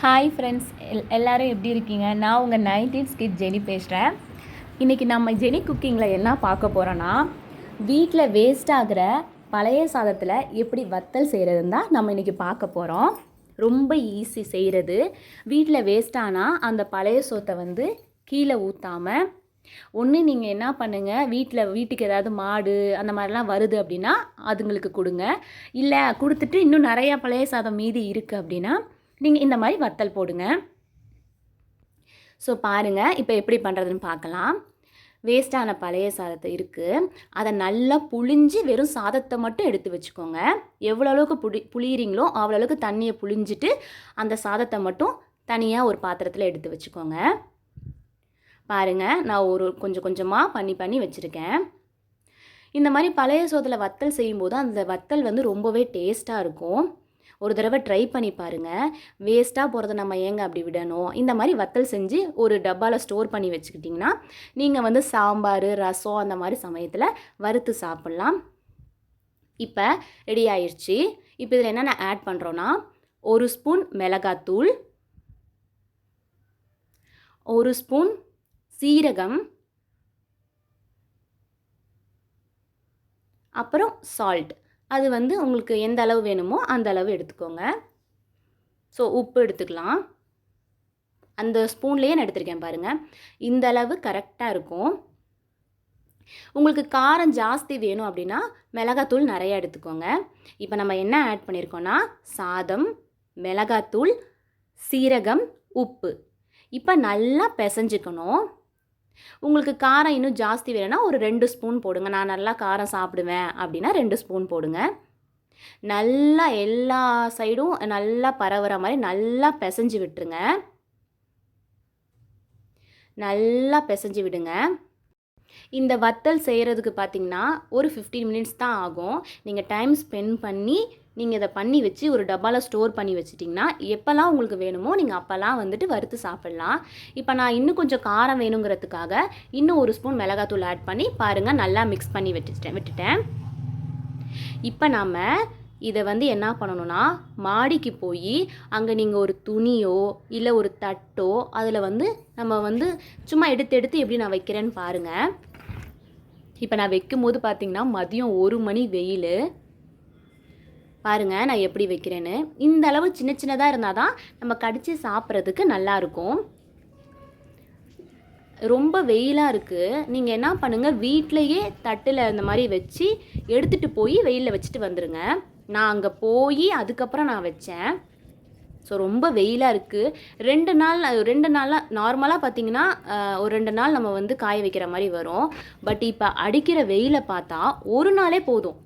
Hi friends, எல்லோரும் எப்படி இருக்கீங்க? நான் உங்கள் 90s கிட் ஜெனி பேசுகிறேன். இன்றைக்கி நம்ம ஜெனி குக்கிங்கில் என்ன பார்க்க போகிறோன்னா, வீட்டில் வேஸ்ட் ஆகிற பழைய சாதத்தில் எப்படி வத்தல் செய்கிறதுன்னு தான் நம்ம இன்றைக்கி பார்க்க போகிறோம். ரொம்ப ஈஸி செய்கிறது. வீட்டில் வேஸ்ட் ஆனால் அந்த பழைய சோத்தை வந்து கீழே ஊற்றாமல் ஒன்று நீங்கள் என்ன பண்ணுங்கள், வீட்டுக்கு ஏதாவது மாடு அந்த மாதிரிலாம் வருது அப்படின்னா அதுங்களுக்கு கொடுங்க. இல்லை கொடுத்துட்டு இன்னும் நிறையா பழைய சாதம் மீதி இருக்குது அப்படின்னா நீங்கள் இந்த மாதிரி வத்தல் போடுங்க. ஸோ பாருங்கள், இப்போ எப்படி பண்ணுறதுன்னு பார்க்கலாம். வேஸ்ட்டான பழைய சாதத்தை இருக்குது, அதை நல்லா புழிஞ்சு வெறும் சாதத்தை மட்டும் எடுத்து வச்சுக்கோங்க. எவ்வளோ அளவுக்கு புளியிறீங்களோ அவ்வளோ அளவுக்கு தண்ணியை புழிஞ்சிட்டு அந்த சாதத்தை மட்டும் தனியாக ஒரு பாத்திரத்தில் எடுத்து வச்சுக்கோங்க. பாருங்கள், நான் கொஞ்சம் கொஞ்சமாக பண்ணி வச்சுருக்கேன். இந்த மாதிரி பழைய சோத்தில் வத்தல் செய்யும்போது அந்த வத்தல் வந்து ரொம்பவே டேஸ்ட்டாக இருக்கும். ஒரு தடவை ட்ரை பண்ணி பாருங்கள். வேஸ்ட்டாக போகிறத நம்ம ஏங்க அப்படி விடணும். இந்த மாதிரி வத்தல் செஞ்சு ஒரு டப்பாவில் ஸ்டோர் பண்ணி வச்சுக்கிட்டிங்கன்னா நீங்கள் வந்து சாம்பார், ரசம் அந்த மாதிரி சமயத்தில் வறுத்து சாப்பிட்லாம். இப்போ ரெடி ஆயிடுச்சு. இப்போ இதில் என்னென்ன ஆட் பண்ணுறோன்னா, 1 ஸ்பூன் மிளகாத்தூள், 1 ஸ்பூன் சீரகம், அப்புறம் சால்ட். அது வந்து உங்களுக்கு எந்த அளவு வேணுமோ அந்த அளவு எடுத்துக்கோங்க. ஸோ உப்பு எடுத்துக்கலாம். அந்த ஸ்பூன்லேயே நான் எடுத்துருக்கேன் பாருங்கள். இந்த அளவு கரெக்டாக இருக்கும். உங்களுக்கு காரம் ஜாஸ்தி வேணும் அப்படின்னா மிளகாத்தூள் நிறையா எடுத்துக்கோங்க. இப்போ நம்ம என்ன ஆட் பண்ணியிருக்கோன்னா, சாதம், மிளகாத்தூள், சீரகம், உப்பு. இப்போ நல்லா பிசைஞ்சிக்கணும். உங்களுக்கு காரம் இன்னும் ஜாஸ்தி வேணும்னா ஒரு 2 ஸ்பூன் போடுங்க. நான் நல்லா காரம் சாப்பிடுவேன் அப்படின்னா 2 ஸ்பூன் போடுங்க. நல்லா எல்லா சைடும் நல்லா பரவுற மாதிரி நல்லா பிசைஞ்சு விட்டுருங்க. நல்லா பிசைஞ்சு விடுங்க. இந்த வத்தல் செய்கிறதுக்கு பார்த்திங்கன்னா ஒரு 15 மினிட்ஸ் தான் ஆகும். நீங்கள் டைம் ஸ்பெண்ட் பண்ணி நீங்கள் இதை பண்ணி வச்சு ஒரு டப்பாவில் ஸ்டோர் பண்ணி வச்சிட்டிங்கன்னா எப்போல்லாம் உங்களுக்கு வேணுமோ நீங்கள் அப்போல்லாம் வந்துட்டு வறுத்து சாப்பிட்லாம். இப்போ நான் இன்னும் கொஞ்சம் காரம் வேணுங்கிறதுக்காக இன்னும் 1 ஸ்பூன் மிளகாத்தூள் ஆட் பண்ணி பாருங்கள், நல்லா மிக்ஸ் பண்ணி விட்டுட்டேன். இப்போ நம்ம இதை வந்து என்ன பண்ணணும்னா, மாடிக்கு போய் அங்கே நீங்கள் ஒரு துணியோ இல்லை ஒரு தட்டோ அதில் வந்து நம்ம வந்து சும்மா எடுத்து எப்படி நான் வைக்கிறேன்னு பாருங்கள். இப்போ நான் வைக்கும்போது பார்த்திங்கன்னா மதியம் 1 மணி வெயில். பாருங்கள் நான் எப்படி வைக்கிறேன்னு. இந்த அளவு சின்ன சின்னதாக இருந்தால் தான் நம்ம கடித்து சாப்பிட்றதுக்கு நல்லாயிருக்கும். ரொம்ப வெயிலாக இருக்குது. நீங்கள் என்ன பண்ணுங்கள், வீட்டிலையே தட்டில் இந்த மாதிரி வச்சு எடுத்துகிட்டு போய் வெயிலில் வச்சுட்டு வந்துடுங்க. நான் அங்கே போய் அதுக்கப்புறம் நான் வச்சேன். ஸோ ரொம்ப வெயிலாக இருக்குது. 2 நாளாக நார்மலாக பார்த்திங்கன்னா ஒரு 2 நாள் நம்ம வந்து காய வைக்கிற மாதிரி வரும். பட் இப்போ அடிக்கிற வெயிலை பார்த்தா ஒரு நாளே போதும்.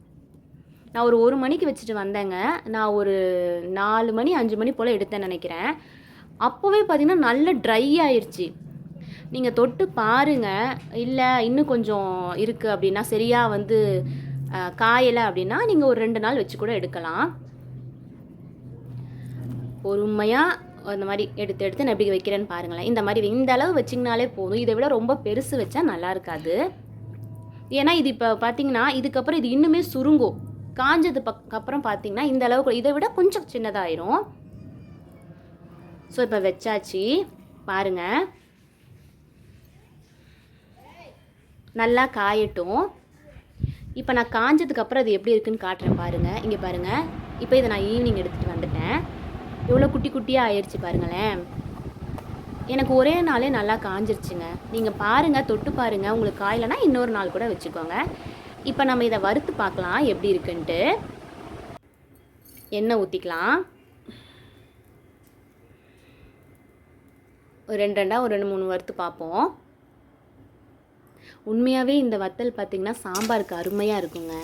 நான் ஒரு 1 மணிக்கு வச்சுட்டு வந்தேங்க. நான் ஒரு 4 மணி 5 மணி போல் எடுத்தேன்னு நினைக்கிறேன். அப்போவே பார்த்திங்கன்னா நல்ல ட்ரை ஆயிடுச்சு. நீங்கள் தொட்டு பாருங்கள். இல்லை இன்னும் கொஞ்சம் இருக்குது அப்படின்னா, சரியாக வந்து காயலை அப்படின்னா நீங்கள் ஒரு 2 நாள் வச்சு கூட எடுக்கலாம். பொறுமையாக அந்த மாதிரி எடுத்து நான் எப்படி வைக்கிறேன்னு பாருங்களேன். இந்த மாதிரி இந்த அளவு வச்சிங்கனாலே போதும். இதை விட ரொம்ப பெருசு வச்சா நல்லா இருக்காது. ஏன்னா இது இப்போ பார்த்திங்கன்னா இதுக்கப்புறம் இது இன்னுமே சுருங்கும். காஞ்சதுக்கு அப்புறம் பார்த்திங்கன்னா இந்த அளவுக்கு, இதை விட கொஞ்சம் சின்னதாயிரும். ஸோ இப்போ வச்சாச்சு பாருங்கள். நல்லா காயட்டும். இப்போ நான் காஞ்சதுக்கப்புறம் அது எப்படி இருக்குன்னு காட்டுறேன் பாருங்கள். இங்கே பாருங்கள், இப்போ இதை நான் ஈவினிங் எடுத்துகிட்டு வந்துட்டேன். எவ்வளோ குட்டி குட்டியாக ஆயிடுச்சு பாருங்களேன். எனக்கு ஒரே நாளே நல்லா காஞ்சிருச்சுங்க. நீங்கள் பாருங்கள், தொட்டு பாருங்கள். உங்களுக்கு காயலைன்னா இன்னொரு நாள் கூட வச்சுக்கோங்க. இப்போ நம்ம இதை வறுத்து பார்க்கலாம் எப்படி இருக்குன்ட்டு. எண்ணெய் ஊற்றிக்கலாம். ஒரு 2-3 வறுத்து பார்ப்போம். உண்மையாகவே இந்த வத்தல் பார்த்திங்கன்னா சாம்பாருக்கு அருமையாக இருக்குங்க.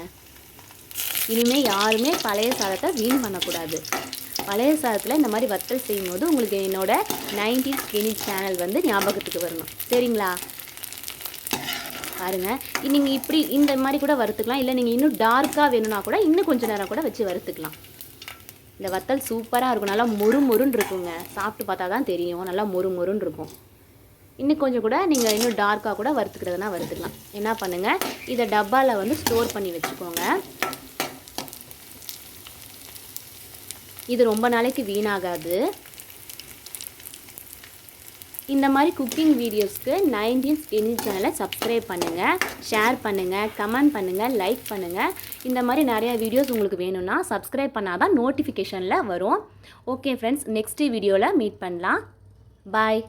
இனிமேல் யாருமே பழைய சாதத்தை வீண் பண்ணக்கூடாது. பழைய சாதத்தில் இந்த மாதிரி வத்தல் செய்யும்போது உங்களுக்கு என்னோடய 90s கிட் சேனல் வந்து ஞாபகத்துக்கு வரணும். சரிங்களா? பாருங்கள், நீங்கள் இப்படி இந்த மாதிரி கூட வறுத்துக்கலாம். இல்லை நீங்கள் இன்னும் டார்க்காக வேணும்னா கூட இன்னும் கொஞ்சம் நேரம் கூட வச்சு வறுத்துக்கலாம். இந்த வத்தல் சூப்பராக இருக்கும். நல்லா மொறுன்னு இருக்குங்க. சாப்பிட்டு பார்த்தா தான் தெரியும். நல்லா மொறுன்னு இருக்கும். இன்னும் கொஞ்சம் கூட நீங்கள் இன்னும் டார்க்காக கூட வறுத்துக்கிறதுனா வறுத்துக்கலாம். என்ன பண்ணுங்கள், இதை டப்பாவில் வந்து ஸ்டோர் பண்ணி வச்சுக்கோங்க. இது ரொம்ப நாளைக்கு வீணாகாது. இந்த மாதிரி குக்கிங் வீடியோஸ்க்கு 19th கிச்சன் சேனலை சப்ஸ்கிரைப் பண்ணுங்கள், ஷேர் பண்ணுங்கள், கமெண்ட் பண்ணுங்கள், லைக் பண்ணுங்கள். இந்த மாதிரி நிறையா வீடியோஸ் உங்களுக்கு வேணும்னா சப்ஸ்கிரைப் பண்ணால் தான் நோட்டிஃபிகேஷனில் வரும். ஓகே ஃப்ரெண்ட்ஸ், நெக்ஸ்ட் வீடியோவில் மீட் பண்ணலாம். பாய்.